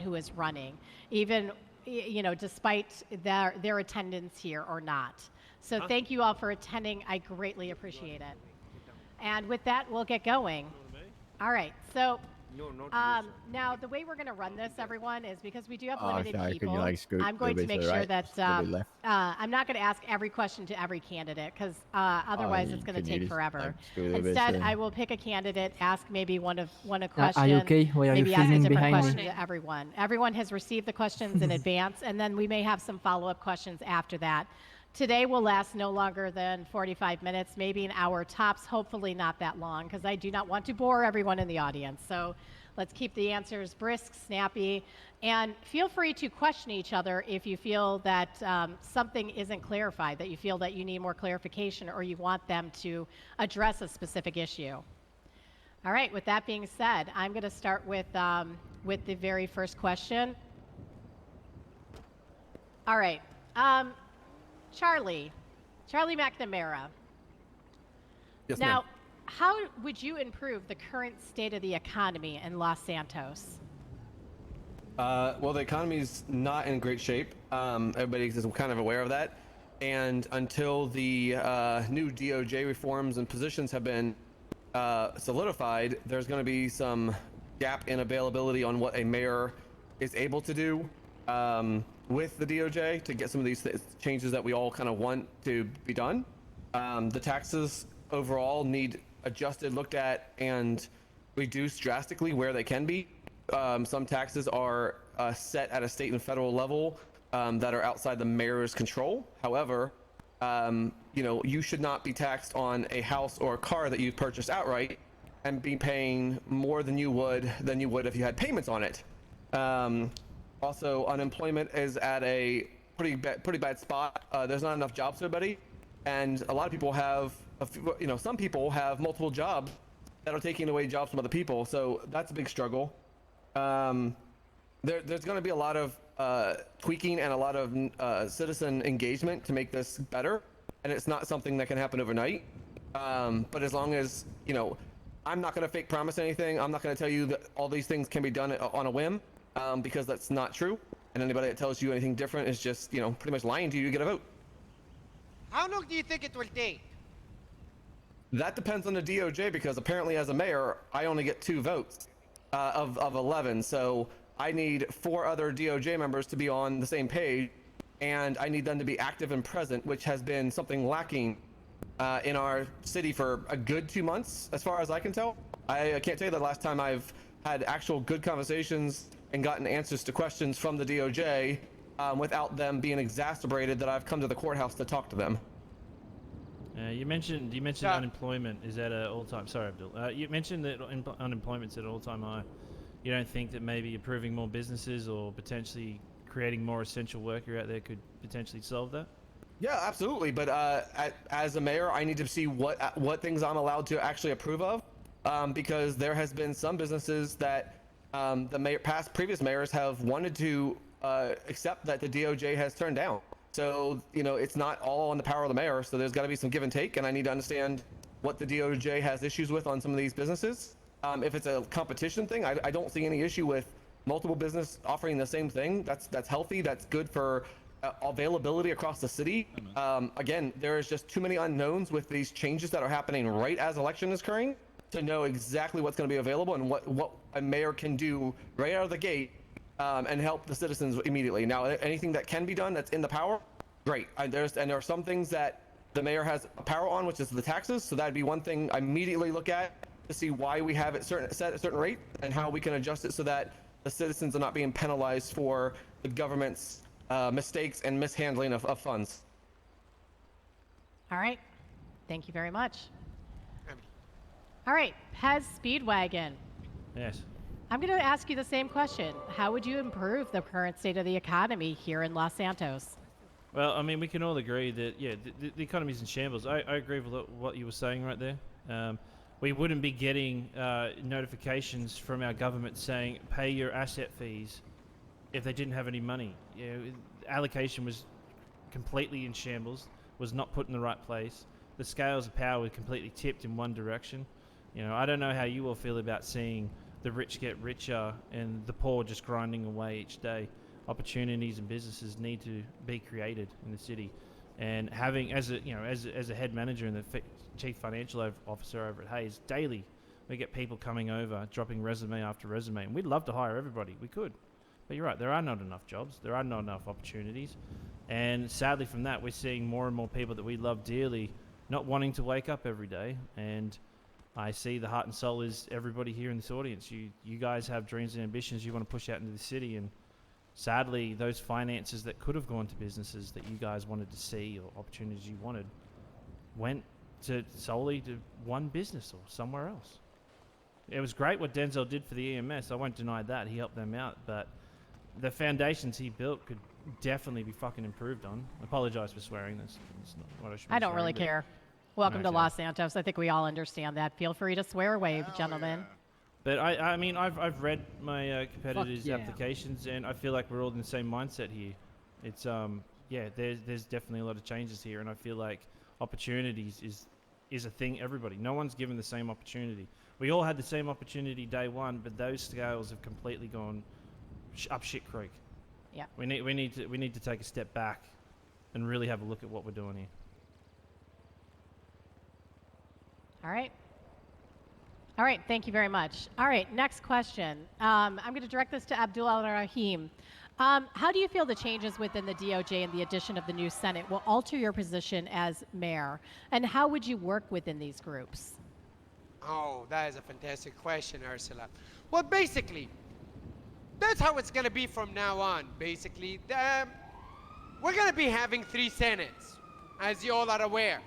who is running, even despite their attendance here or not. So thank you all for attending. I greatly appreciate it. And with that, we'll get going. All right. So now the way we're going to run this, everyone, is because we do have limited Sorry, could you people. like scoot I'm a little going to bit to make the sure right, that just a little bit left? I'm not going to ask every question to every candidate because otherwise it's going to Can you take just forever. like scoot a little bit Instead, to? I will pick a candidate, ask maybe one a Are you question, okay? Why are you maybe ask a filming different behind question me? to everyone. Everyone has received the questions in advance, and then we may have some follow-up questions after that. Today will last no longer than 45 minutes, maybe an hour tops, hopefully not that long, because I do not want to bore everyone in the audience. So let's keep the answers brisk, snappy, and feel free to question each other if you feel that something isn't clarified, that you feel that you need more clarification or you want them to address a specific issue. All right, with that being said, I'm going to start with the very first question. All right. Charlie Mcnamara. Yes, Now, ma'am. how would you improve the current state of the economy in Los Santos? Well, the economy's not in great shape. Everybody is kind of aware of that. And until the new DOJ reforms and positions have been solidified, there's going to be some gap in availability on what a mayor is able to do with the DOJ to get some of these changes that we all kind of want to be done. The taxes overall need adjusted, looked at, and reduced drastically where they can be. Some taxes are set at a state and federal level that are outside the mayor's control. However, you should not be taxed on a house or a car that you purchased outright and be paying more than you would if you had payments on it. Also, unemployment is at a pretty bad spot. There's not enough jobs for everybody, and a lot of people have, some people have multiple jobs that are taking away jobs from other people. So that's a big struggle. There's going to be a lot of tweaking and a lot of citizen engagement to make this better, and it's not something that can happen overnight. But as long as I'm not going to fake promise anything. I'm not going to tell you that all these things can be done on a whim. Because that's not true, and anybody that tells you anything different is just, pretty much lying to you to get a vote. How long do you think it will take? That depends on the DOJ, because apparently as a mayor, I only get 2 votes of 11, so I need 4 other DOJ members to be on the same page, and I need them to be active and present, which has been something lacking in our city for a good 2 months, as far as I can tell. I can't tell you the last time I've had actual good conversations and gotten answers to questions from the DOJ without them being exacerbated that I've come to the courthouse to talk to them. You mentioned unemployment is at an all-time. Sorry, Abdul. You mentioned that unemployment's at an all-time high. You don't think that maybe approving more businesses or potentially creating more essential worker out there could potentially solve that? Yeah, absolutely. But as a mayor, I need to see what things I'm allowed to actually approve of, because there has been some businesses that previous mayors have wanted to accept that the DOJ has turned down. So, it's not all on the power of the mayor. So there's got to be some give and take, and I need to understand what the DOJ has issues with on some of these businesses. If it's a competition thing, I don't see any issue with multiple business offering the same thing. That's healthy. That's good for availability across the city. Again, there is just too many unknowns with these changes that are happening right as election is occurring to know exactly what's going to be available and what a mayor can do right out of the gate and help the citizens immediately. Now, anything that can be done that's in the power, great. There are some things that the mayor has power on, which is the taxes. So that'd be one thing I immediately look at to see why we have it set at a certain rate and how we can adjust it so that the citizens are not being penalized for the government's mistakes and mishandling of funds. All right. Thank you very much. All right, Pez Speedwagon. Yes. I'm going to ask you the same question. How would you improve the current state of the economy here in Los Santos? Well, I mean, we can all agree that, the economy's in shambles. I agree with what you were saying right there. We wouldn't be getting notifications from our government saying, pay your asset fees if they didn't have any money. Allocation was completely in shambles, was not put in the right place. The scales of power were completely tipped in one direction. I don't know how you all feel about seeing the rich get richer and the poor just grinding away each day. Opportunities and businesses need to be created in the city, and having as a head manager and the chief financial officer over at Hayes, daily we get people coming over, dropping resume after resume, and we'd love to hire everybody. We could, but you're right, there are not enough jobs, there are not enough opportunities, and sadly from that we're seeing more and more people that we love dearly not wanting to wake up every day. And I see the heart and soul is everybody here in this audience. You guys have dreams and ambitions you want to push out into the city, and sadly those finances that could have gone to businesses that you guys wanted to see or opportunities you wanted went to solely to one business or somewhere else. It was great what Denzel did for the EMS. I won't deny that. He helped them out, but the foundations he built could definitely be fucking improved on. I apologize for swearing. That's not what I should be I don't really swearing, care. Welcome to Okay. Los Santos. I think we all understand that. Feel free to swear away, gentlemen. But I mean, I've read my competitors' yeah. applications, and I feel like we're all in the same mindset here. It's there's definitely a lot of changes here, and I feel like opportunities is a thing. Everybody, no one's given the same opportunity. We all had the same opportunity day one, but those scales have completely gone up shit creek. Yeah. We need to take a step back and really have a look at what we're doing here. All right. All right, thank you very much. All right, next question. I'm going to direct this to Abdul Al-Rahim. How do you feel the changes within the DOJ and the addition of the new Senate will alter your position as mayor? And how would you work within these groups? Oh, that is a fantastic question, Ursula. Well, basically, that's how it's going to be from now on, basically. We're going to be having 3 Senates, as you all are aware.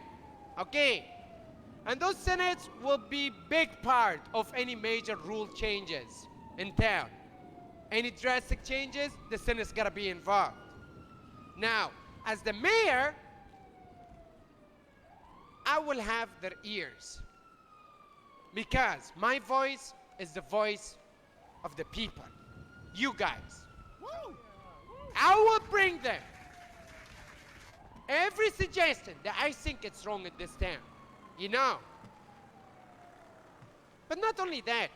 Okay? And those Senates will be big part of any major rule changes in town. Any drastic changes, the Senate's got to be involved. Now, as the mayor, I will have their ears. Because my voice is the voice of the people. You guys. I will bring them every suggestion that I think it's wrong in this town. You know. But not only that.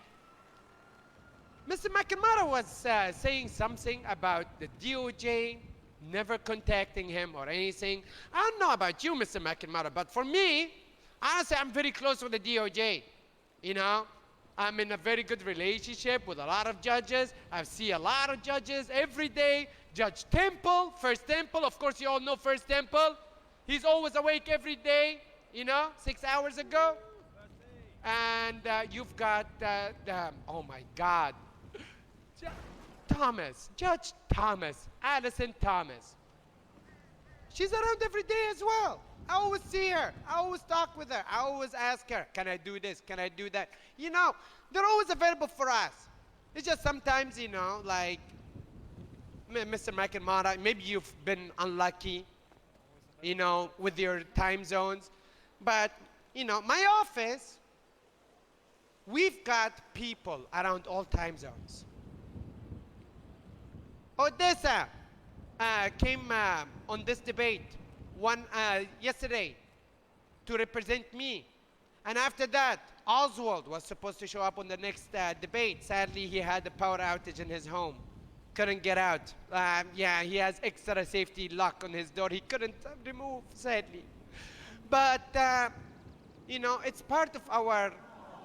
Mr. Mcnamara was saying something about the DOJ never contacting him or anything. I don't know about you, Mr. Mcnamara, but for me, honestly, I'm very close with the DOJ. You know, I'm in a very good relationship with a lot of judges. I see a lot of judges every day. Judge Temple, First Temple, of course you all know First Temple. He's always awake every day, you know, 6 hours ago. And you've got, oh my God, Judge Thomas, Allison Thomas. She's around every day as well. I always see her. I always talk with her. I always ask her, can I do this? Can I do that? You know, they're always available for us. It's just sometimes, you know, like Mr. Mcnamara, maybe you've been unlucky, you know, with your time zones. But, you know, my office, we've got people around all time zones. Odessa came on this debate yesterday to represent me. And after that, Oswald was supposed to show up on the next debate. Sadly, he had a power outage in his home. Couldn't get out. Yeah, he has extra safety lock on his door. He couldn't remove, sadly. But, you know, it's part of our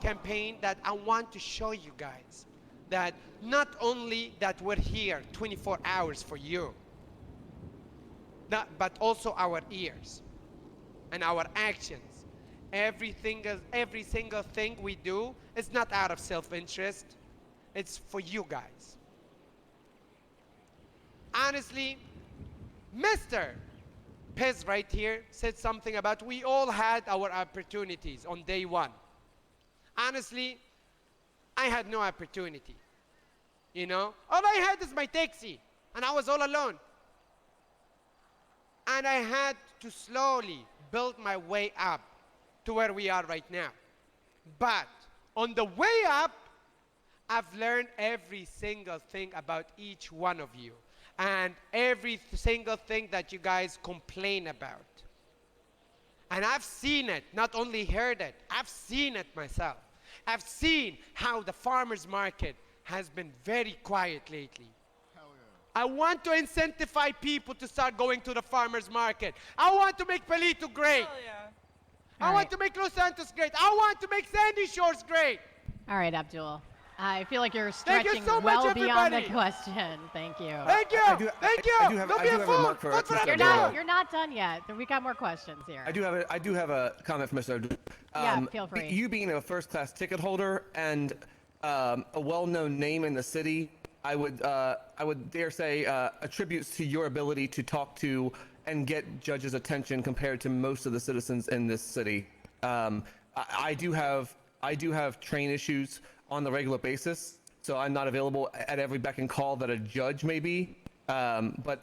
campaign that I want to show you guys that not only that we're here 24 hours for you, but also our ears and our actions. Every single thing we do is not out of self-interest. It's for you guys. Honestly, Mr. Pez right here said something about we all had our opportunities on day one. Honestly, I had no opportunity. You know, all I had is my taxi, and I was all alone. And I had to slowly build my way up to where we are right now. But on the way up, I've learned every single thing about each one of you and every single thing that you guys complain about. And I've seen it, not only heard it, I've seen it myself. I've seen how the farmers market has been very quiet lately. I want to incentivize people to start going to the farmers market. I want to make Palito great. I want to make Los Santos great. I want to make Sandy Shores great. All right, Abdul. I feel like you're Thank you stretching so much, well beyond the everybody. question. Thank you. Thank you. Thank you. I do have Don't a be a fool. remark for Vote for Mr. You're Abdul. not, you're not done yet. We got more questions here. I do have a comment for Mr. Abdul. Yeah, feel free. You being a first-class ticket holder and a well-known name in the city, I would dare say attributes to your ability to talk to and get judges' attention compared to most of the citizens in this city. I do have train issues on the regular basis, so I'm not available at every beck and call that a judge may be. But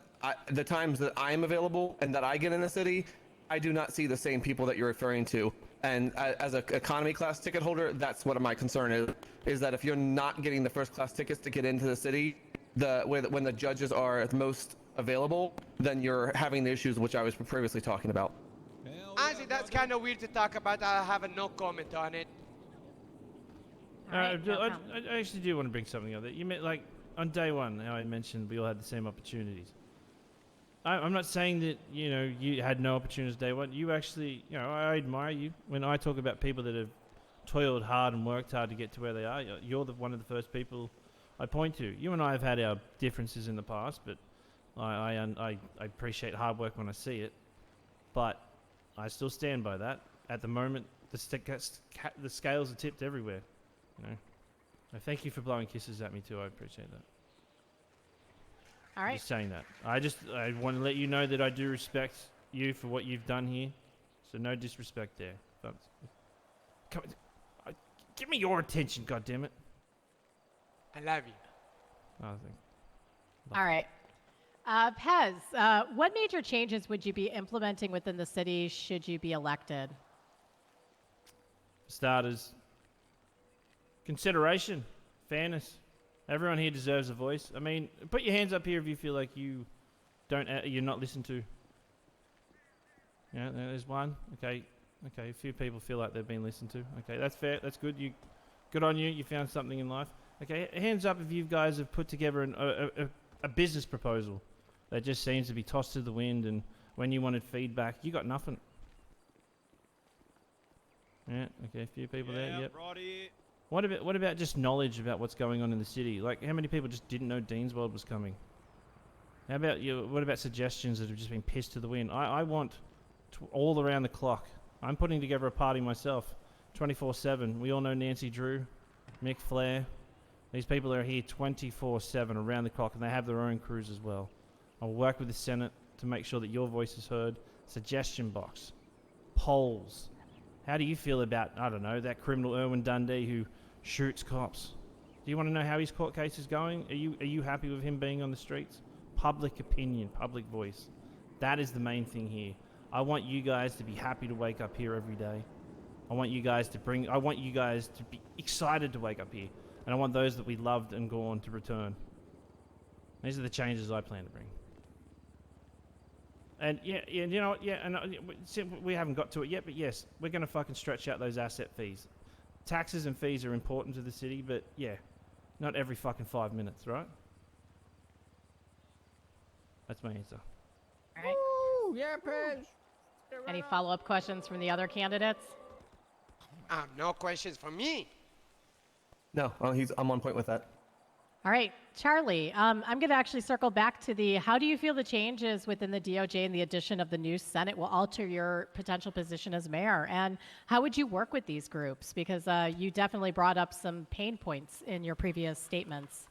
the times that I'm available and that I get in the city, I do not see the same people that you're referring to. And as an economy class ticket holder, that's what my concern is that if you're not getting the first class tickets to get into the city, when the judges are most available, then you're having the issues which I was previously talking about. Honestly, that's kind of weird to talk about. I have a no comment on it. All right, no I comment. actually do want to bring something up. That you meant, like, on day one, how I mentioned we all had the same opportunities. I'm not saying that, you know, you had no opportunities day one. You actually, you know, I admire you. When I talk about people that have toiled hard and worked hard to get to where they are, you're one of the first people I point to. You and I have had our differences in the past, but I appreciate hard work when I see it. But I still stand by that. At the moment, the scales are tipped everywhere. You know. So thank you for blowing kisses at me too. I appreciate that. All right. Just saying that. I want to let you know that I do respect you for what you've done here. So no disrespect there. But come, give me your attention, goddammit. I love you. Oh, thank All right. Pez, what major changes would you be implementing within the city should you be elected? Starters. Consideration. Fairness. Everyone here deserves a voice. I mean, put your hands up here if you feel like you're not listened to. Yeah, there's one. Okay, a few people feel like they've been listened to. Okay, that's fair. That's good. Good on you. You found something in life. Okay, hands up if you guys have put together a business proposal that just seems to be tossed to the wind, and when you wanted feedback, you got nothing. Yeah. Okay, a few people there. Yep. Righty. What about just knowledge about what's going on in the city? Like, how many people just didn't know Deanswald was coming? How about you? What about suggestions that have just been pissed to the wind? I want all around the clock. I'm putting together a party myself, 24/7. We all know Nancy Drew, Mick Flair. These people are here 24/7 around the clock, and they have their own crews as well. I'll work with the Senate to make sure that your voice is heard. Suggestion box, polls. How do you feel about, I don't know, that criminal Irwin Dundee who shoots cops? Do you want to know how his court case is going? Are you happy with him being on the streets? Public opinion, public voice. That is the main thing here. I want you guys to be happy to wake up here every day. I want you guys to be excited to wake up here. And I want those that we loved and gone to return. These are the changes I plan to bring. And you know what, and we haven't got to it yet, but yes, we're going to fucking stretch out those asset fees. Taxes and fees are important to the city, but yeah, not every fucking 5 minutes, right? That's my answer. All right. Woo, yeah, Pez. Any follow-up questions from the other candidates? No questions for me. No, I'm on point with that. All right, Charlie, I'm going to actually circle back to how do you feel the changes within the DOJ and the addition of the new Senate will alter your potential position as mayor? And how would you work with these groups? Because you definitely brought up some pain points in your previous statements.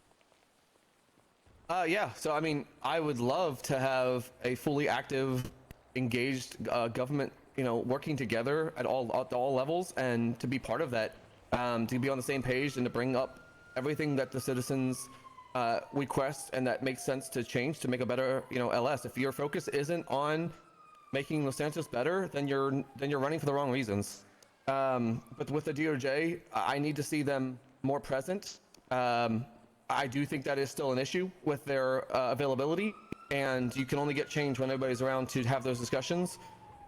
Yeah, so I mean, I would love to have a fully active, engaged government, working together at all levels, and to be part of that, to be on the same page and to bring up everything that the citizens request and that makes sense to change to make a better, LS. If your focus isn't on making Los Santos better, then you're running for the wrong reasons. But with the DOJ, I need to see them more present. I do think that is still an issue with their availability, and you can only get change when everybody's around to have those discussions.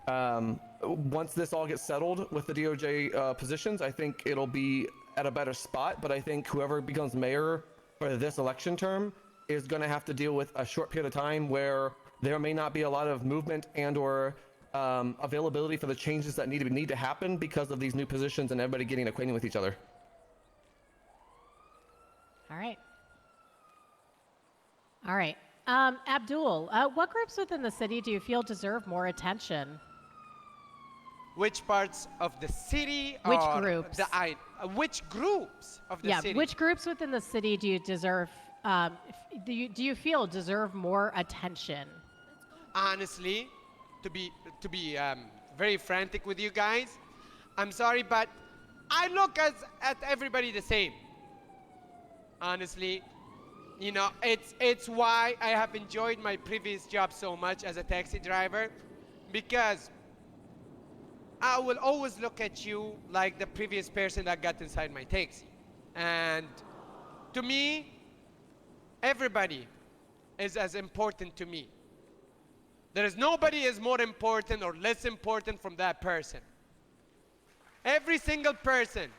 Once this all gets settled with the DOJ positions, I think it'll be at a better spot, but I think whoever becomes mayor for this election term is going to have to deal with a short period of time where there may not be a lot of movement and or availability for the changes that need to happen because of these new positions and everybody getting acquainted with each other. All right. All right. Abdul, what groups within the city do you feel deserve more attention? Which parts of the city? Which or groups? Which groups of the Yeah, city? which groups within the city do you deserve, do you feel deserve more attention? Honestly, to be very frantic with you guys, I'm sorry, but I look at everybody the same. Honestly, you know, it's why I have enjoyed my previous job so much as a taxi driver, because I will always look at you like the previous person that got inside my taxi. And to me, everybody is as important to me. There is nobody is more important or less important from that person. Every single person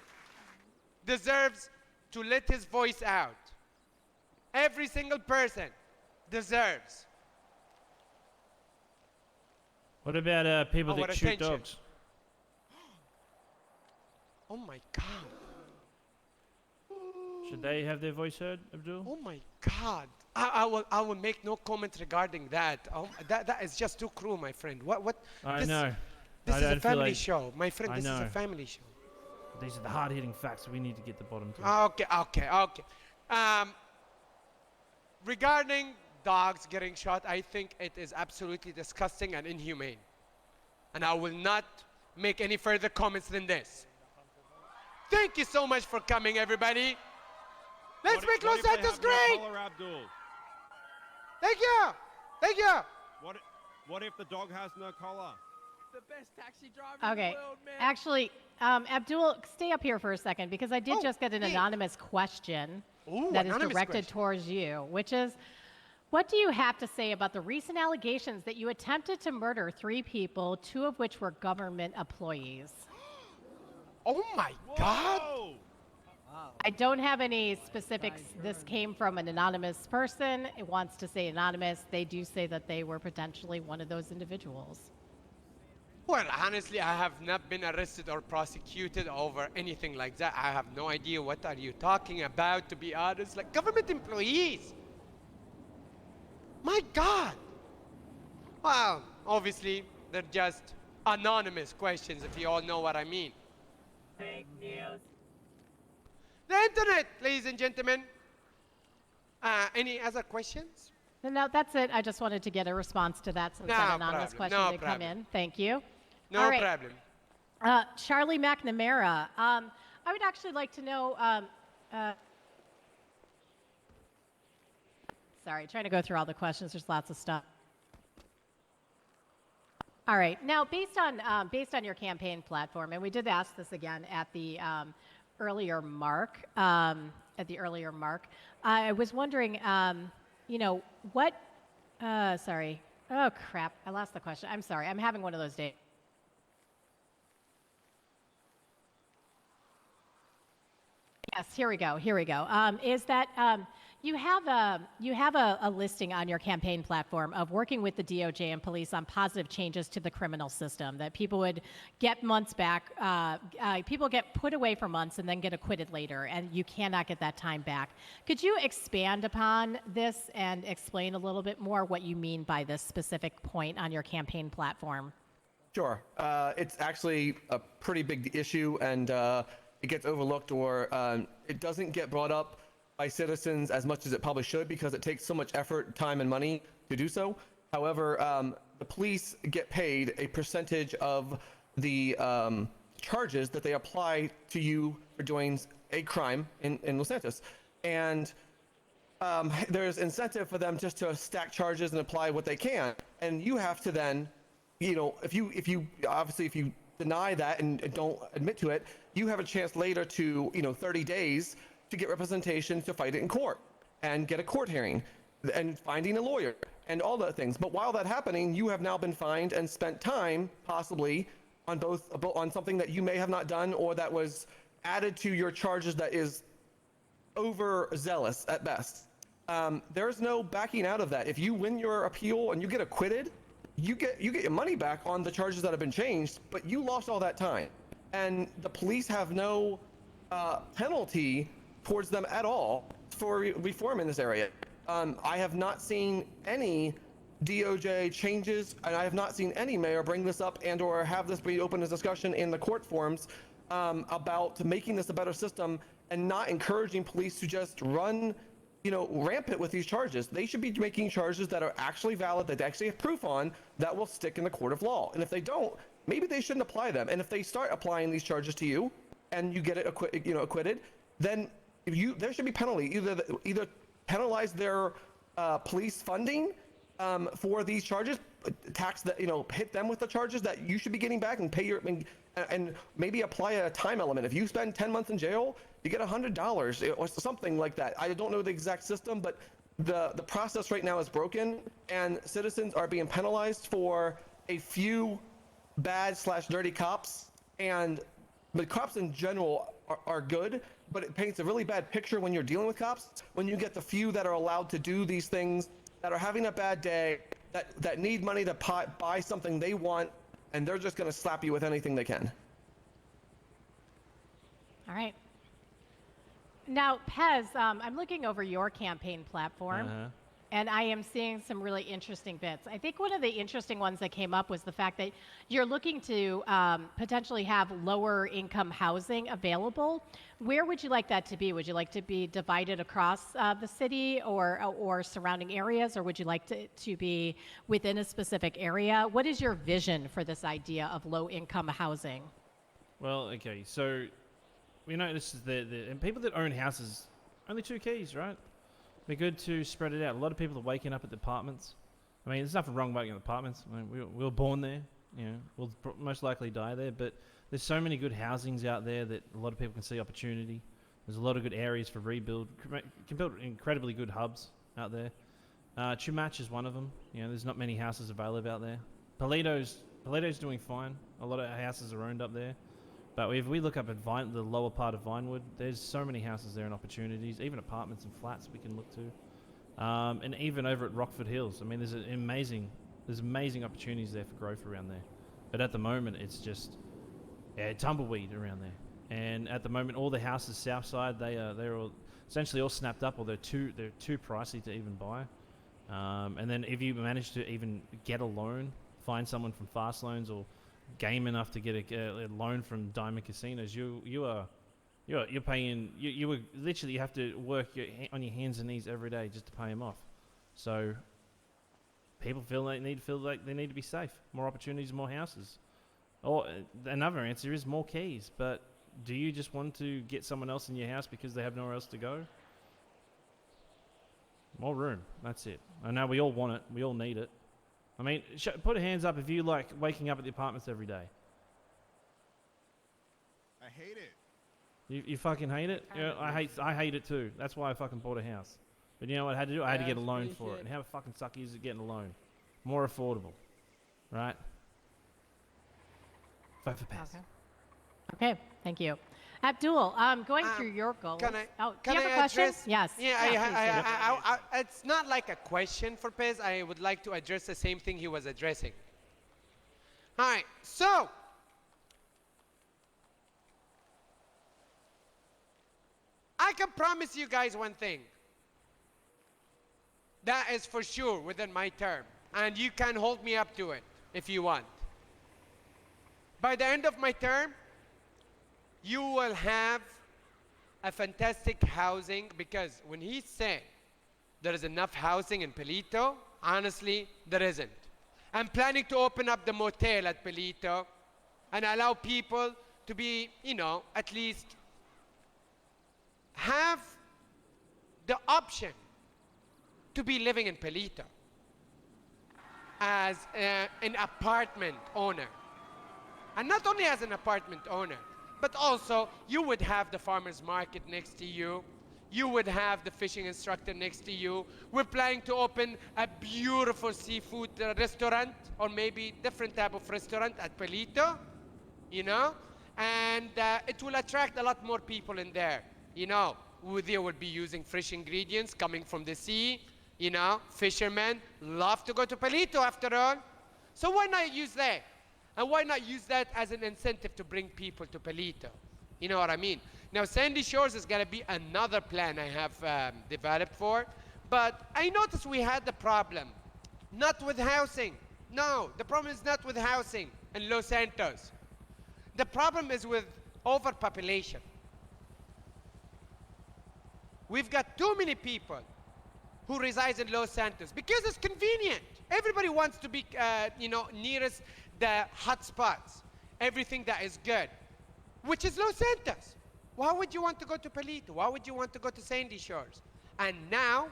deserves to let his voice out. Every single person deserves. What about people Our that shoot attention. dogs? Oh my God. Should they have their voice heard, Abdul? Oh my God. I will make no comment regarding that. That is just too cruel, my friend. What? I this, know. This I is a don't feel family like- show, my friend. I This is a know. family show. These are the hard-hitting facts we need to get the bottom to. Okay. Regarding dogs getting shot, I think it is absolutely disgusting and inhumane. And I will not make any further comments than this. Thank you so much for coming, everybody. Let's make Los Santos great. Abdul? Thank you. Thank you. What if the dog has no collar? The best taxi driver Okay. in the world, man. Actually, Abdul, stay up here for a second because I did Oh, just get an yeah. anonymous question Ooh, that is anonymous directed question. towards you, which is, what do you have to say about the recent allegations that you attempted to murder 3 people, 2 of which were government employees? Oh my God. Whoa! I don't have any specifics. This came from an anonymous person. It wants to say anonymous. They do say that they were potentially one of those individuals. Well, honestly, I have not been arrested or prosecuted over anything like that. I have no idea what are you talking about, to be honest. Like government employees. My God. Well, obviously, they're just anonymous questions, if you all know what I mean. Fake news. The internet, ladies and gentlemen. Any other questions? No, that's it. I just wanted to get a response to that since No that anonymous problem, question no did come problem. in. Thank you. No All right. problem. Charlie Mcnamara, I would actually like to know. Sorry, trying to go through all the questions. There's lots of stuff. All right. Now, based on your campaign platform, and we did ask this again at the earlier mark. I was wondering, you know, what? Sorry. Oh crap! I lost the question. I'm sorry. I'm having one of those days. Yes, here we go. Is that you have a listing on your campaign platform of working with the DOJ and police on positive changes to the criminal system, that people would get months back, people get put away for months and then get acquitted later, and you cannot get that time back. Could you expand upon this and explain a little bit more what you mean by this specific point on your campaign platform? Sure. It's actually a pretty big issue, and it gets overlooked, or it doesn't get brought up by citizens as much as it probably should, because it takes so much effort, time, and money to do so. However, the police get paid a percentage of the charges that they apply to you for doing a crime in Los Santos. And there's incentive for them just to stack charges and apply what they can. And you have to then, you know, if you deny that and don't admit to it, you have a chance later to, 30 days to get representation to fight it in court and get a court hearing and finding a lawyer and all that things. But while that's happening, you have now been fined and spent time possibly on on something that you may have not done, or that was added to your charges that is overzealous at best. There's no backing out of that. If you win your appeal and you get acquitted, you get your money back on the charges that have been changed, but you lost all that time. And the police have no penalty towards them at all for reform in this area. I have not seen any DOJ changes, and I have not seen any mayor bring this up and or have this be open as discussion in the court forums about making this a better system and not encouraging police to just run, rampant with these charges. They should be making charges that are actually valid, that they actually have proof on, that will stick in the court of law. And if they don't, maybe they shouldn't apply them. And if they start applying these charges to you and you get it acquitted, then there should be penalty. Either penalize their police funding for these charges, tax that, hit them with the charges that you should be getting back and pay and maybe apply a time element. If you spend 10 months in jail, you get $100 or something like that. I don't know the exact system, but the process right now is broken, and citizens are being penalized for a few bad/dirty cops, and the cops in general are good, but it paints a really bad picture when you're dealing with cops, when you get the few that are allowed to do these things, that are having a bad day, that need money to buy something they want, and they're just going to slap you with anything they can. All right. Now, Pez, I'm looking over your campaign platform, and I am seeing some really interesting bits. I think one of the interesting ones that came up was the fact that you're looking to potentially have lower income housing available. Where would you like that to be? Would you like to be divided across the city or surrounding areas, or would you like to be within a specific area? What is your vision for this idea of low income housing? Well, okay, so we know this is and people that own houses, only two keys, right? Be good to spread it out. A lot of people are waking up at the apartments. I mean, there's nothing wrong waking up at apartments. I mean, we were born there, we'll most likely die there, but there's so many good housings out there that a lot of people can see opportunity. There's a lot of good areas for rebuild. You can build incredibly good hubs out there. Chumash is one of them. There's not many houses available out there. Polito's doing fine. A lot of houses are owned up there. But if we look up at the lower part of Vinewood, there's so many houses there and opportunities, even apartments and flats we can look to. And even over at Rockford Hills, I mean, there's amazing opportunities there for growth around there. But at the moment, it's just tumbleweed around there. And at the moment, all the houses south side, they're all essentially all snapped up, or they're too pricey to even buy. And then if you manage to even get a loan, find someone from Fast Loans or game enough to get a loan from Diamond Casinos, you're paying. You literally have to work on your hands and knees every day just to pay them off. So people feel like they need to be safe. More opportunities, more houses. Or another answer is more keys. But do you just want to get someone else in your house because they have nowhere else to go? More room. That's it. I know we all want it. We all need it. I mean, put your hands up if you like waking up at the apartments every day. I hate it. You fucking hate it? I hate it too. That's why I fucking bought a house. But you know what I had to do? I had to get a loan for it. And how fucking sucky is it getting a loan? More affordable. Right? Vote for Pez. Okay, thank you. Abdul, going through your goals. Can do you have a question? address? Yes. Yeah, it's not like a question for Pez. I would like to address the same thing he was addressing. All right, so I can promise you guys one thing. That is for sure within my term, and you can hold me up to it if you want. By the end of my term, you will have a fantastic housing, because when he said there is enough housing in Pelito, honestly, there isn't. I'm planning to open up the motel at Pelito and allow people to be, at least have the option to be living in Pelito as an apartment owner. And not only as an apartment owner, but also you would have the farmer's market next to you. You would have the fishing instructor next to you. We're planning to open a beautiful seafood restaurant, or maybe different type of restaurant at Pelito, and it will attract a lot more people in there. You know, they will be using fresh ingredients coming from the sea. You know, fishermen love to go to Palito after all. So why not use that? And why not use that as an incentive to bring people to Palito? You know what I mean? Now, Sandy Shores is going to be another plan I have developed for. But I noticed we had the problem, not with housing. No, the problem is not with housing in Los Santos. The problem is with overpopulation. We've got too many people who reside in Los Santos because it's convenient. Everybody wants to be, you know, nearest the hot spots, everything that is good, which is Los Santos. Why would you want to go to Palito? Why would you want to go to Sandy Shores? And now,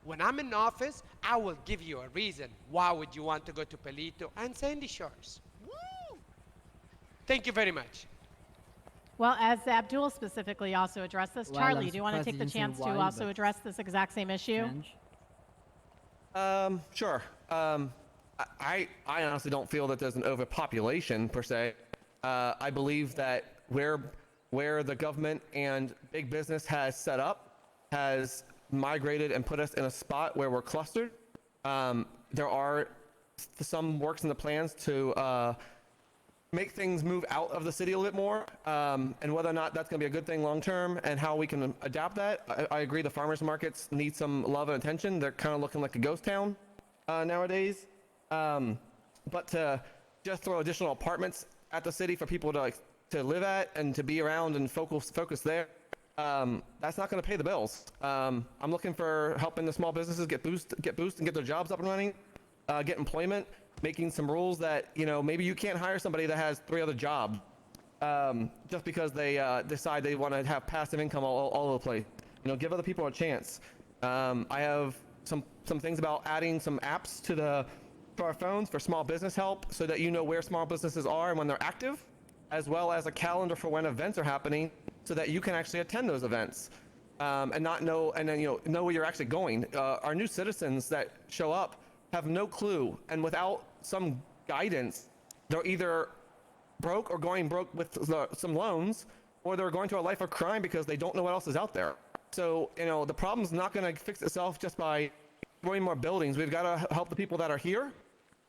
when I'm in office, I will give you a reason why would you want to go to Palito and Sandy Shores. Woo! Thank you very much. Well, as Abdul specifically also addressed this, Well, Charlie, I'm do you want to take the surprised you didn't chance say to why, also but- address this exact same issue? French? Sure. I honestly don't feel that there's an overpopulation per se. I believe that where the government and big business has set up has migrated and put us in a spot where we're clustered. There are some works in the plans to make things move out of the city a little bit more, and whether or not that's going to be a good thing long term and how we can adapt that. I agree the farmers markets need some love and attention. They're kind of looking like a ghost town nowadays. But to just throw additional apartments at the city for people to live at and to be around and focus there, that's not going to pay the bills. I'm looking for helping the small businesses get boost and get their jobs up and running, get employment, making some rules that, you know, maybe you can't hire somebody that has 3 other jobs just because they decide they want to have passive income all over the place. You know, give other people a chance. I have some things about adding some apps to our phones for small business help so that you know where small businesses are and when they're active, as well as a calendar for when events are happening so that you can actually attend those events and then know where you're actually going. Our new citizens that show up have no clue, and without some guidance, they're either broke or going broke with some loans, or they're going to a life of crime because they don't know what else is out there. So, you know, the problem's not going to fix itself just by growing more buildings. We've got to help the people that are here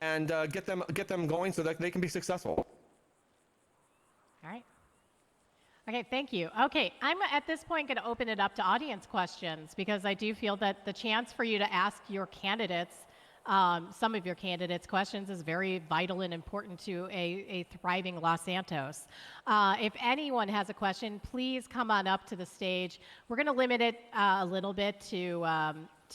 and get them going so that they can be successful. All right. Okay, thank you. Okay, I'm at this point going to open it up to audience questions because I do feel that the chance for you to ask your candidates, some of your candidates' questions is very vital and important to a thriving Los Santos. If anyone has a question, please come on up to the stage. We're going to limit it a little bit to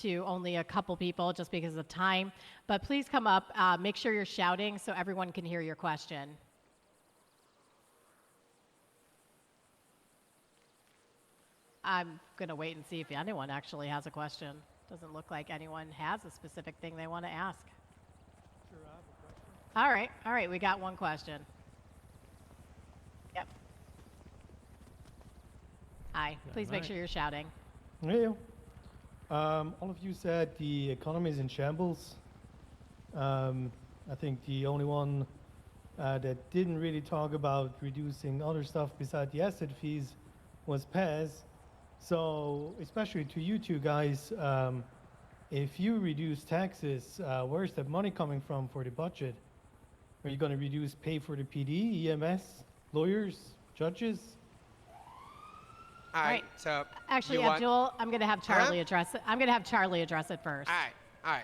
only a couple people just because of time, but please come up, make sure you're shouting so everyone can hear your question. I'm going to wait and see if anyone actually has a question. Doesn't look like anyone has a specific thing they want to ask. Sure, I have a question. All right, we got one question. Yep. Hi, please make right. sure you're shouting. Hey, all of you said the economy is in shambles. I think the only one that didn't really talk about reducing other stuff besides the asset fees was Pez. So, especially to you two guys, if you reduce taxes, where's that money coming from for the budget? Are you going to reduce pay for the PD, EMS, lawyers, judges? All right, so Actually, you want- Abdul, I'm going to have Charlie address it. I'm going to have Charlie address it first. All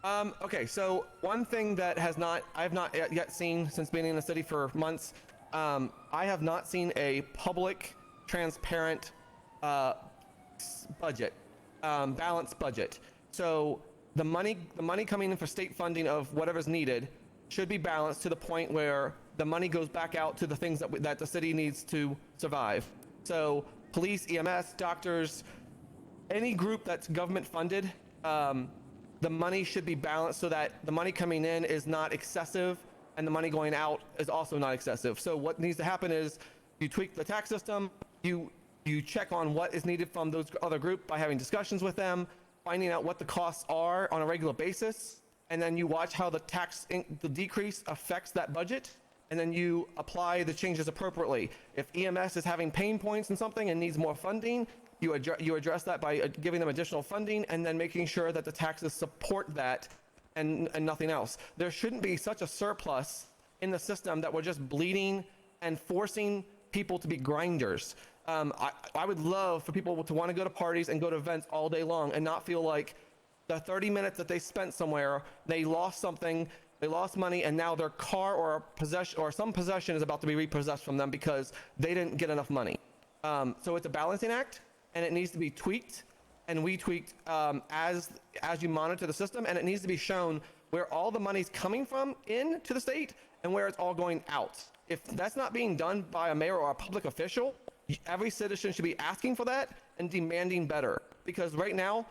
right. Okay, so one thing that I have not yet seen since being in the city for months, I have not seen a public, transparent budget, balanced budget. So the money coming in for state funding of whatever's needed should be balanced to the point where the money goes back out to the things that the city needs to survive. So police, EMS, doctors, any group that's government funded, the money should be balanced so that the money coming in is not excessive and the money going out is also not excessive. So what needs to happen is you tweak the tax system, you check on what is needed from those other group by having discussions with them, finding out what the costs are on a regular basis, and then you watch how the decrease affects that budget, and then you apply the changes appropriately. If EMS is having pain points in something and needs more funding, you address that by giving them additional funding and then making sure that the taxes support that and nothing else. There shouldn't be such a surplus in the system that we're just bleeding and forcing people to be grinders. I would love for people to want to go to parties and go to events all day long and not feel like the 30 minutes that they spent somewhere, they lost something, they lost money, and now their car or possession or some possession is about to be repossessed from them because they didn't get enough money. So it's a balancing act, and it needs to be tweaked, and we tweaked as you monitor the system, and it needs to be shown where all the money's coming from into the state and where it's all going out. If that's not being done by a mayor or a public official, every citizen should be asking for that and demanding better. Because right now,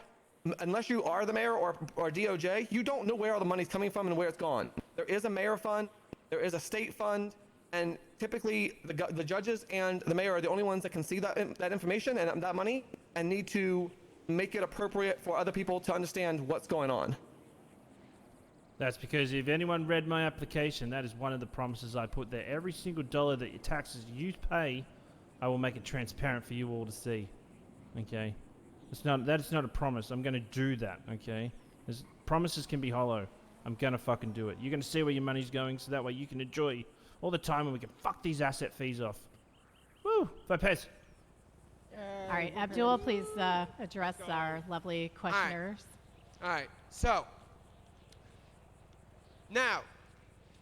unless you are the mayor or DOJ, you don't know where all the money's coming from and where it's gone. There is a mayor fund, there is a state fund, and typically the judges and the mayor are the only ones that can see that information and that money and need to make it appropriate for other people to understand what's going on. That's because if anyone read my application, that is one of the promises I put there. Every single dollar that your taxes you pay, I will make it transparent for you all to see. Okay? That is not a promise. I'm going to do that, okay? Promises can be hollow. I'm going to fucking do it. You're going to see where your money's going so that way you can enjoy all the time when we can fuck these asset fees off. Woo! Fapez. All right, Abdul, please address our lovely questioners. All right. So, now,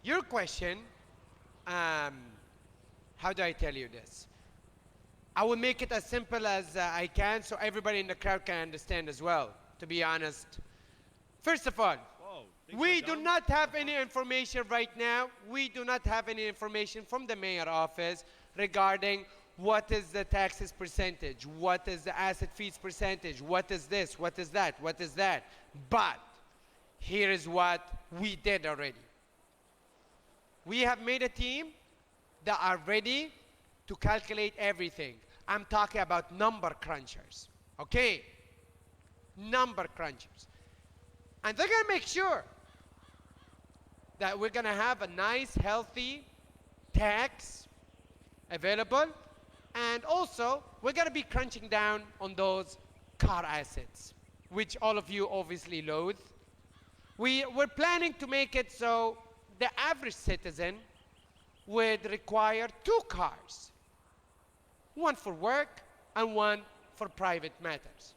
your question, how do I tell you this? I will make it as simple as I can so everybody in the crowd can understand as well, to be honest. First of all, we do not have any information right now. We do not have any information from the mayor office regarding what is the taxes percentage, what is the asset fees percentage, what is this, what is that, what is that. But here is what we did already. We have made a team that are ready to calculate everything. I'm talking about number crunchers, okay? Number crunchers. And they're gonna make sure that we're gonna have a nice, healthy tax available, and also we're gonna be crunching down on those car assets, which all of you obviously loathe. We're planning to make it so the average citizen would require 2 cars. One for work and one for private matters.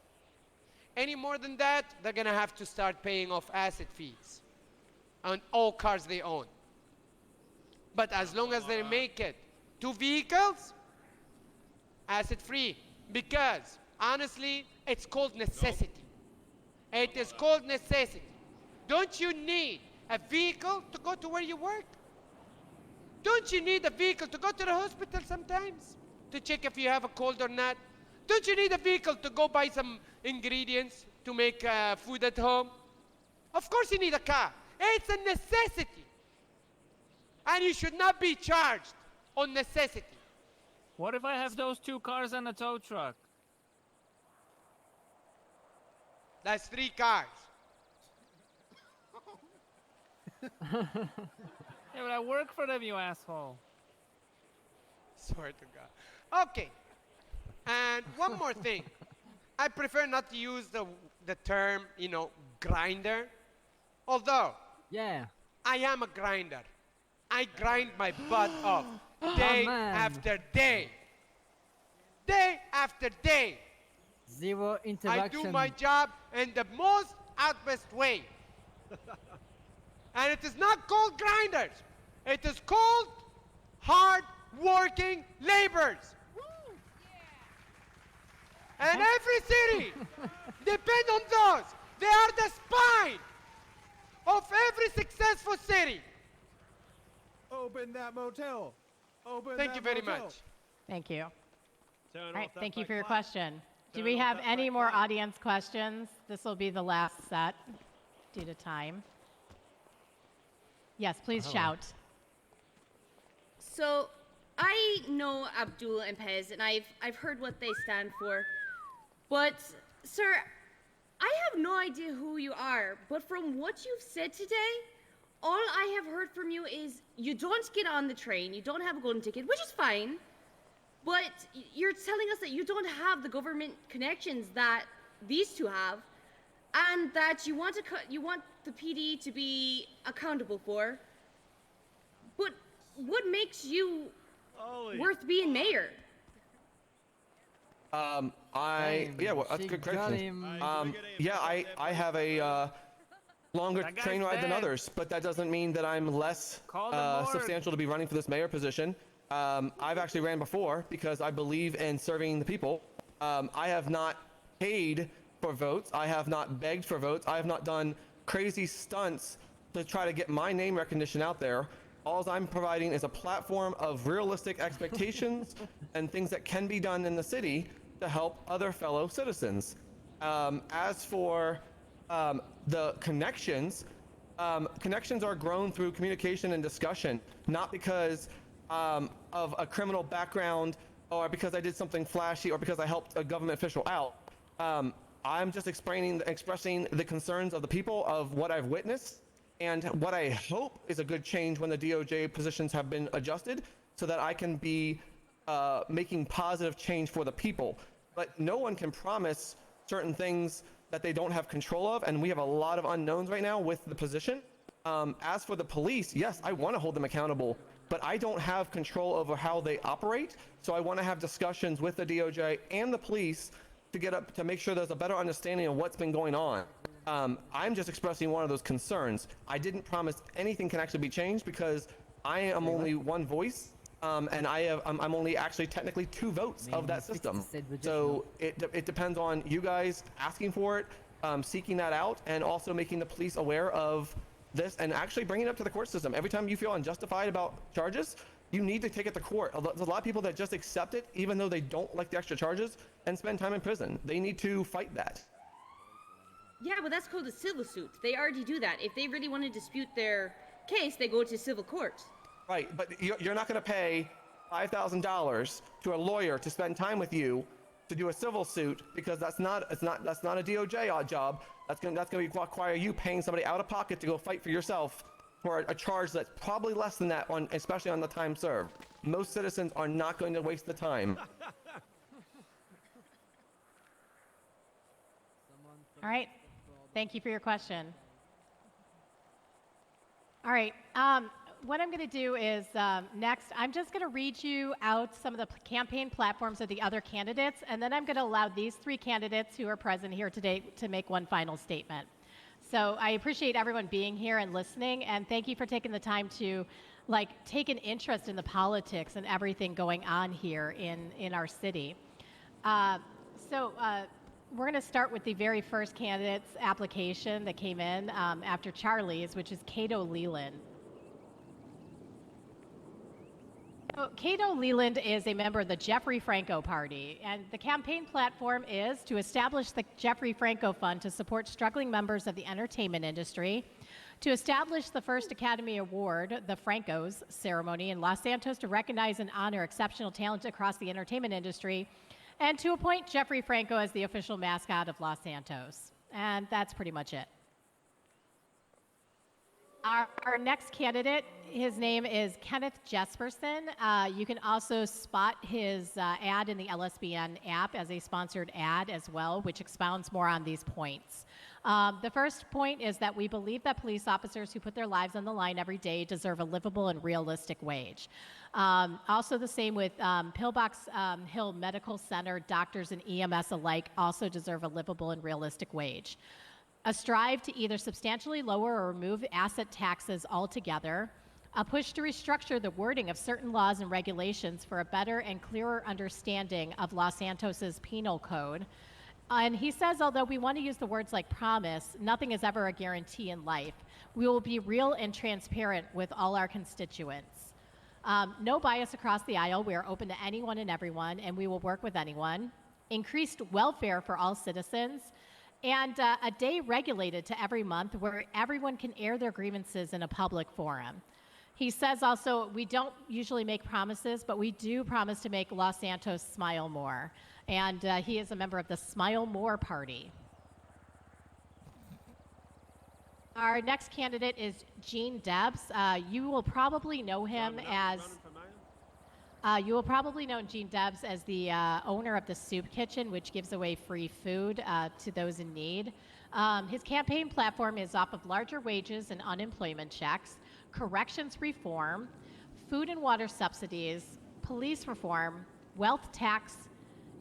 Any more than that, they're gonna have to start paying off asset fees on all cars they own. But as long as they make it 2 vehicles, asset free. Because honestly, it's called necessity. It is called necessity. Don't you need a vehicle to go to where you work? Don't you need a vehicle to go to the hospital sometimes? To check if you have a cold or not? Don't you need a vehicle to go buy some ingredients to make food at home? Of course you need a car. It's a necessity. And you should not be charged on necessity. What if I have those 2 cars and a tow truck? That's 3 cars. Yeah, but I work for them, you asshole. Swear to God. Okay. And one more thing. I prefer not to use the term, grinder. Although, Yeah. I am a grinder. I grind my butt off day after day. Day after day. Zero I interaction. do my job in the most best way. And it is not called grinders. It is called hard-working laborers. And every city depend on those. They are the spine of every successful city. Open that motel. Open Thank that you very motel. much. Thank you. Turn All right, off that thank you fake for your light. question. Do Turn we off have that any fake more light. audience questions? This will be the last set due to time. Yes, please shout. So I know Abdul and Pez, and I've heard what they stand for. But, sir, I have no idea who you are. But from what you've said today, all I have heard from you is you don't get on the train, you don't have a golden ticket, which is fine, but you're telling us that you don't have the government connections that these two have, and that you want the PD to be accountable for. But what makes you worth being mayor? Yeah, well, that's a good question. Yeah, I have a longer That guy's train ride than dead. others, but that doesn't mean that I'm less Call the board. substantial to be running for this mayor position. I've actually ran before because I believe in serving the people. I have not paid for votes. I have not begged for votes. I have not done crazy stunts to try to get my name recognition out there. All I'm providing is a platform of realistic expectations and things that can be done in the city to help other fellow citizens. As for the connections, connections are grown through communication and discussion, not because of a criminal background or because I did something flashy or because I helped a government official out. I'm just expressing the concerns of the people of what I've witnessed and what I hope is a good change when the DOJ positions have been adjusted so that I can be making positive change for the people. But no one can promise certain things that they don't have control of, and we have a lot of unknowns right now with the position. As for the police, yes, I want to hold them accountable, but I don't have control over how they operate, so I want to have discussions with the DOJ and the police to make sure there's a better understanding of what's been going on. I'm just expressing one of those concerns. I didn't promise anything can actually be changed because I am only one voice, and I'm only actually technically 2 votes of that system. So it depends on you guys asking for it, seeking that out, and also making the police aware of this and actually bringing it up to the court system. Every time you feel unjustified about charges, you need to take it to court. There's a lot of people that just accept it even though they don't like the extra charges and spend time in prison. They need to fight that. Yeah, but that's called a civil suit. They already do that. If they really want to dispute their case, they go to civil court. Right, but you're not going to pay $5,000 to a lawyer to spend time with you to do a civil suit because that's not a DOJ job. That's going to require you paying somebody out of pocket to go fight for yourself for a charge that's probably less than that, especially on the time served. Most citizens are not going to waste the time. All right. Thank you for your question. All right. What I'm going to do is next, I'm just going to read you out some of the campaign platforms of the other candidates, and then I'm going to allow these 3 candidates who are present here today to make one final statement. So I appreciate everyone being here and listening, and thank you for taking the time to take an interest in the politics and everything going on here in our city. We're going to start with the very first candidate's application that came in after Charlie's, which is Cato Leland. So Cato Leland is a member of the Jeffrey Franco Party, and the campaign platform is to establish the Jeffrey Franco Fund to support struggling members of the entertainment industry, to establish the first Academy Award, the Francos ceremony in Los Santos to recognize and honor exceptional talent across the entertainment industry, and to appoint Jeffrey Franco as the official mascot of Los Santos. And that's pretty much it. Our next candidate, his name is Kenneth Jesperson. You can also spot his ad in the LSBN app as a sponsored ad as well, which expounds more on these points. The first point is that we believe that police officers who put their lives on the line every day deserve a livable and realistic wage. Also the same with Pillbox Hill Medical Center, doctors and EMS alike also deserve a livable and realistic wage. A strive to either substantially lower or remove asset taxes altogether, a push to restructure the wording of certain laws and regulations for a better and clearer understanding of Los Santos's penal code. And he says, although we want to use the words like promise, nothing is ever a guarantee in life. We will be real and transparent with all our constituents. No bias across the aisle. We are open to anyone and everyone, and we will work with anyone. Increased welfare for all citizens, and a day regulated to every month where everyone can air their grievances in a public forum. He says also, we don't usually make promises, but we do promise to make Los Santos smile more. And he is a member of the Smile More Party. Our next candidate is Gene Depps. You will probably know him as you will probably know Gene Debs as the owner of the Soup Kitchen, which gives away free food to those in need. His campaign platform is off of larger wages and unemployment checks, corrections reform, food and water subsidies, police reform, wealth tax,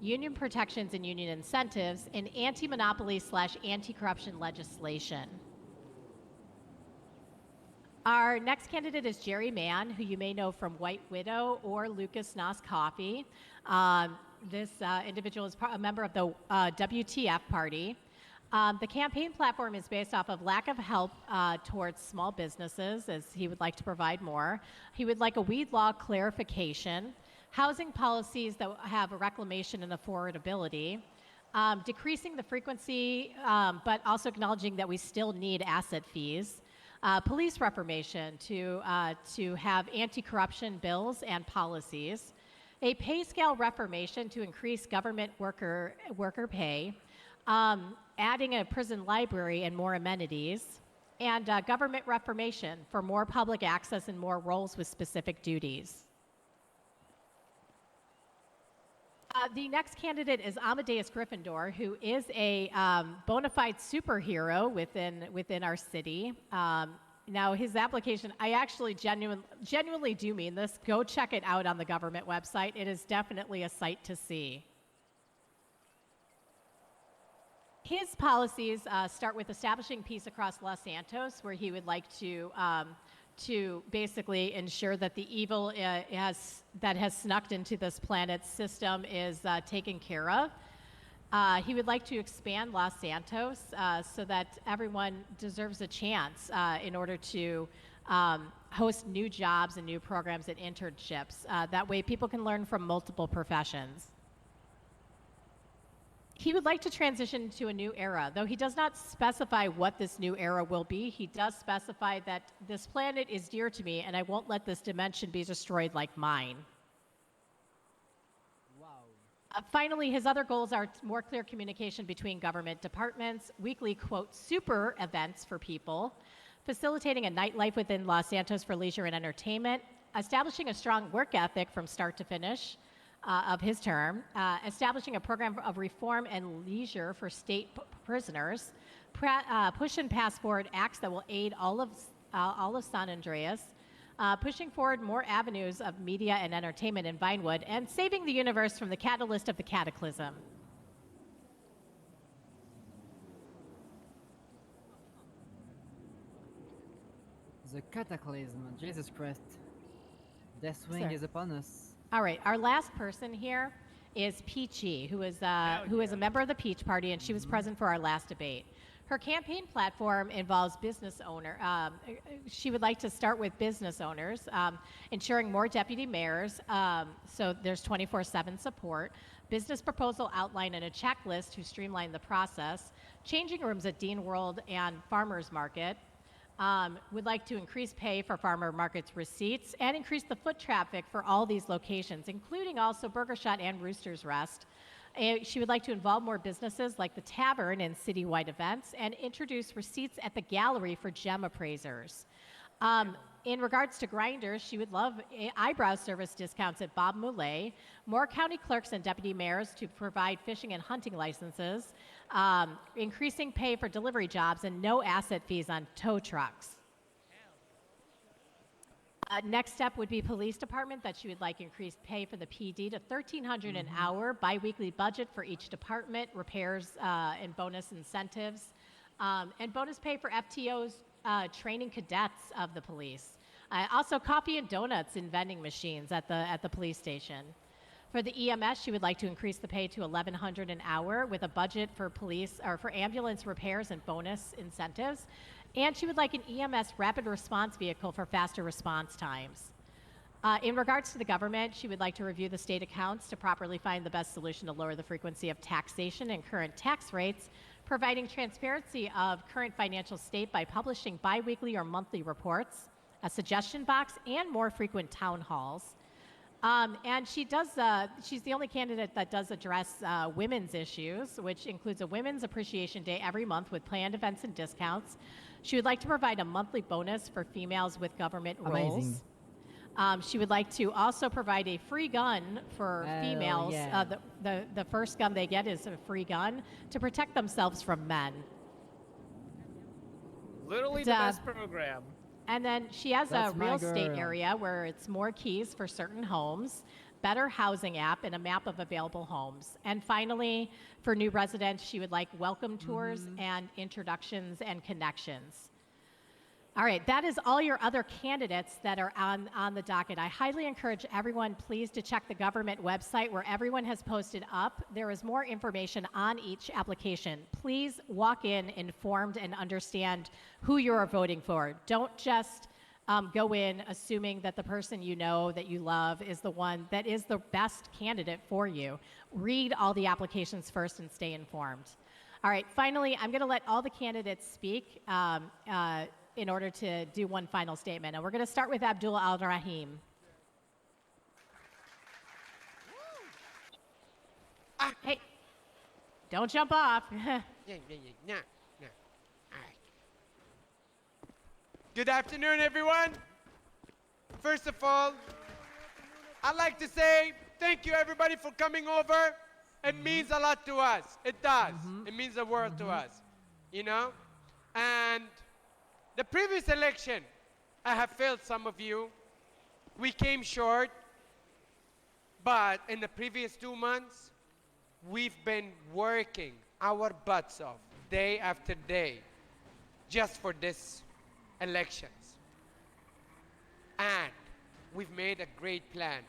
union protections and union incentives, and anti-monopoly / anti-corruption legislation. Our next candidate is Jerry Mann, who you may know from White Widow or Lucas Noss Coffee. This individual is a member of the WTF party. The campaign platform is based off of lack of help towards small businesses, as he would like to provide more. He would like a weed law clarification, housing policies that have a reclamation and affordability, decreasing the frequency, but also acknowledging that we still need asset fees, police reformation to have anti-corruption bills and policies, a pay scale reformation to increase government worker pay, adding a prison library and more amenities, and government reformation for more public access and more roles with specific duties. The next candidate is Amadeus Gryffindor, who is a bona fide superhero within our city. Now, his application, I actually genuinely do mean this. Go check it out on the government website. It is definitely a sight to see. His policies start with establishing peace across Los Santos, where he would like to basically ensure that the evil that has snuck into this planet's system is taken care of. He would like to expand Los Santos so that everyone deserves a chance in order to host new jobs and new programs and internships. That way people can learn from multiple professions. He would like to transition to a new era. Though he does not specify what this new era will be, he does specify that this planet is dear to me and I won't let this dimension be destroyed like mine. Wow. Finally, his other goals are more clear communication between government departments, weekly, quote, super events for people, facilitating a nightlife within Los Santos for leisure and entertainment, establishing a strong work ethic from start to finish, of his term, establishing a program of reform and leisure for state prisoners, push and pass forward acts that will aid all of San Andreas, pushing forward more avenues of media and entertainment in Vinewood, and saving the universe from the catalyst of the cataclysm. The cataclysm, Jesus Christ. Deathwing Sir. is upon us. All right, our last person here is Peachy, who is a member of the Peach Party, and she was present for our last debate. Her campaign platform involves business owner. She would like to start with business owners, ensuring more deputy mayors, so there's 24/7 support, business proposal outline and a checklist to streamline the process, changing rooms at Dean World and Farmers Market, would like to increase pay for farmer markets receipts and increase the foot traffic for all these locations, including also Burger Shot and Rooster's Rest. She would like to involve more businesses like the Tavern in citywide events and introduce receipts at the gallery for gem appraisers. In regards to grinders, she would love eyebrow service discounts at Bob Moulet, more county clerks and deputy mayors to provide fishing and hunting licenses, increasing pay for delivery jobs, and no asset fees on tow trucks. Next step would be police department, that she would like increased pay for the PD to $1,300 an hour, biweekly budget for each department, repairs and bonus incentives, and bonus pay for FTOs training cadets of the police. Also coffee and donuts in vending machines at the police station. For the EMS, she would like to increase the pay to $1,100 an hour with a budget for police or for ambulance repairs and bonus incentives. And she would like an EMS rapid response vehicle for faster response times. In regards to the government, she would like to review the state accounts to properly find the best solution to lower the frequency of taxation and current tax rates, providing transparency of current financial state by publishing biweekly or monthly reports, a suggestion box, and more frequent town halls. And she's the only candidate that does address women's issues, which includes a Women's Appreciation Day every month with planned events and discounts. She would like to provide a monthly bonus for females with government roles. Amazing. She would like to also provide a free gun for Oh, females. yeah. The first gun they get is a free gun to protect themselves from men. Literally the best program. And then she has That's a my real estate girl. area where it's more keys for certain homes, better housing app, and a map of available homes. And finally, for new residents, she would like welcome tours and introductions and connections. All right, that is all your other candidates that are on the docket. I highly encourage everyone, please, to check the government website where everyone has posted up. There is more information on each application. Please walk in informed and understand who you are voting for. Don't just go in assuming that the person you know that you love is the one that is the best candidate for you. Read all the applications first and stay informed. All right, finally, I'm going to let all the candidates speak in order to do one final statement. And we're going to start with Abdul Al-Rahim. Hey, don't jump off. Yeah. No. All right. Good afternoon, everyone. First of all, I'd like to say thank you, everybody, for coming over. It means a lot to us. It does. It means the world to us, you know? And the previous election, I have failed some of you. We came short. But in the previous 2 months, we've been working our butts off day after day just for this elections. And we've made a great plan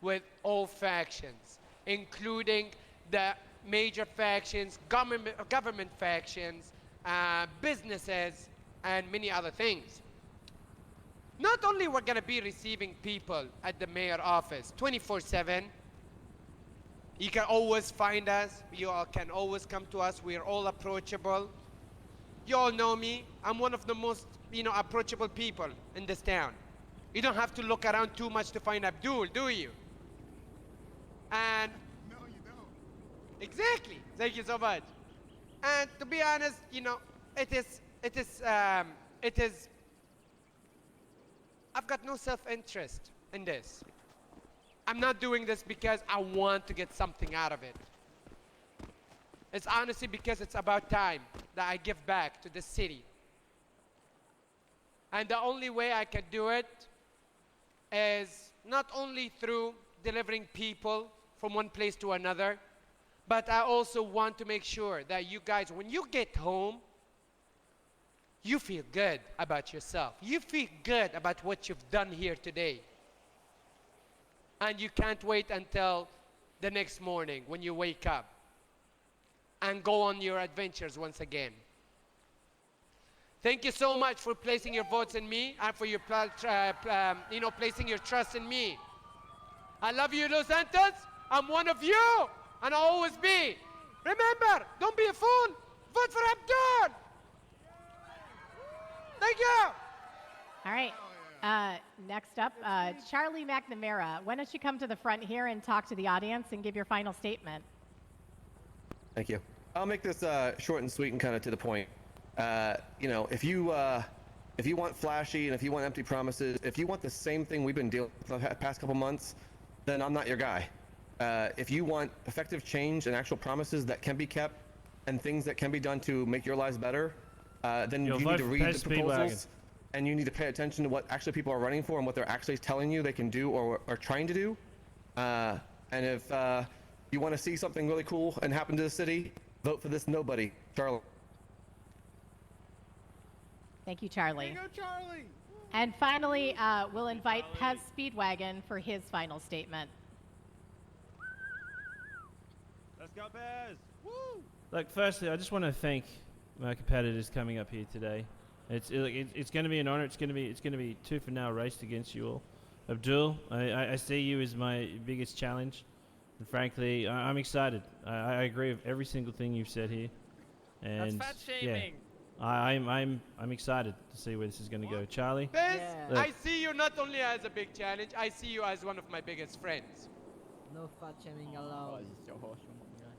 with all factions, including the major factions, government factions, businesses, and many other things. Not only we're going to be receiving people at the mayor office 24/7, you can always find us. You all can always come to us. We are all approachable. You all know me. I'm one of the most, approachable people in this town. You don't have to look around too much to find Abdul, do you? And no, you don't. Exactly. Thank you so much. And to be honest, it is. I've got no self-interest in this. I'm not doing this because I want to get something out of it. It's honestly because it's about time that I give back to the city. And the only way I can do it is not only through delivering people from one place to another, but I also want to make sure that you guys, when you get home, you feel good about yourself. You feel good about what you've done here today. And you can't wait until the next morning when you wake up and go on your adventures once again. Thank you so much for placing your votes in me and for your placing your trust in me. I love you, Los Santos. I'm one of you, and I'll always be. Remember, don't be a fool. Vote for Abdul. Thank you. All right. Next up, Charlie Mcnamara. Why don't you come to the front here and talk to the audience and give your final statement? Thank you. I'll make this short and sweet and kind of to the point. If you want flashy and if you want empty promises, if you want the same thing we've been dealing with the past couple months, then I'm not your guy. If you want effective change and actual promises that can be kept and things that can be done to make your lives better, then you need to read the proposals and you need to pay attention to what actually people are running for and what they're actually telling you they can do or are trying to do. And if you want to see something really cool and happen to the city, vote for this nobody, Charlie. Thank you, Charlie. Here you go, Charlie. And finally, we'll invite Pez Speedwagon for his final statement. Let's go, Bez. Woo! Look, firstly, I just want to thank my competitors coming up here today. It's going to be an honor. It's going to be tooth and nail raced against you all. Abdul, I see you as my biggest challenge, and frankly, I'm excited. I agree with every single thing you've said here, and That's fat shaming. I'm excited to see where this is going to go. Charlie, Bez, Yeah. I see you not only as a big challenge, I see you as one of my biggest friends. No fat shaming allowed.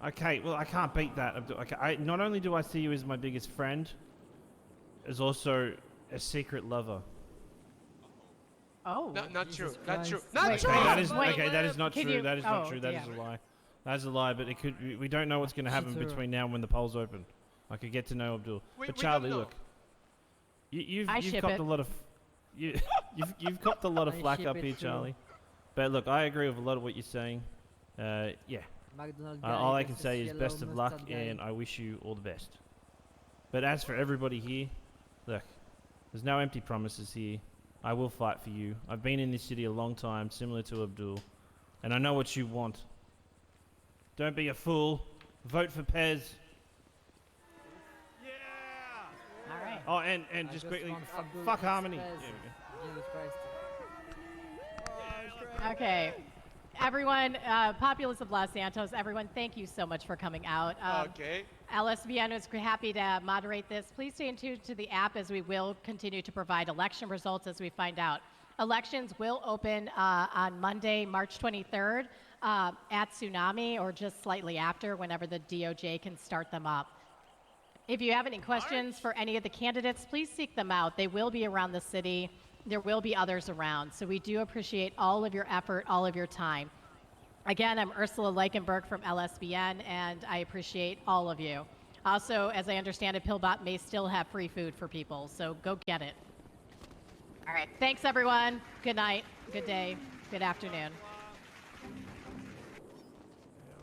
okay, well I can't beat that. Abdul. Okay, not only do I see you as my biggest friend, is also a secret lover. Oh. No, not true. Jesus Not true. Christ. Not Wait, true. Okay, that Wait, is wait, okay. That is not can true. you- That is not oh, true. That is damn. a lie. That's a lie. But it could. We don't know what's going to happen True. between now and when the polls open. I could get to know Abdul. We But don't Charlie, know. look, you've I you've ship copped it. a lot of you've copped a lot of I flack ship up it here, too. Charlie. But look, I agree with a lot of what you're saying. Yeah. McDonald guy All I can versus say is yellow best of luck, mustard guy. and I wish you all the best. But as for everybody here, look, there's no empty promises here. I will fight for you. I've been in this city a long time, similar to Abdul, and I know what you want. Don't be a fool. Vote for Pez. Yeah! All right. Oh, and I just quickly, want Abdul fuck X Harmony. Pez. There we go. Jesus Christ. Okay. Everyone, populace of Los Santos, everyone, thank you so much for coming out. Okay. LSBN is happy to moderate this. Please stay tuned to the app as we will continue to provide election results as we find out. Elections will open on Monday, March 23rd at Tsunami or just slightly after, whenever the DOJ can start them up. If you have any questions for any of the candidates, please seek them out. They will be around the city. There will be others around. So we do appreciate all of your effort, all of your time. Again, I'm Ursula Leichenberg from LSBN, and I appreciate all of you. Also, as I understand it, Pillbot may still have free food for people, so go get it. All right. Thanks, everyone. Good night, good day, good afternoon.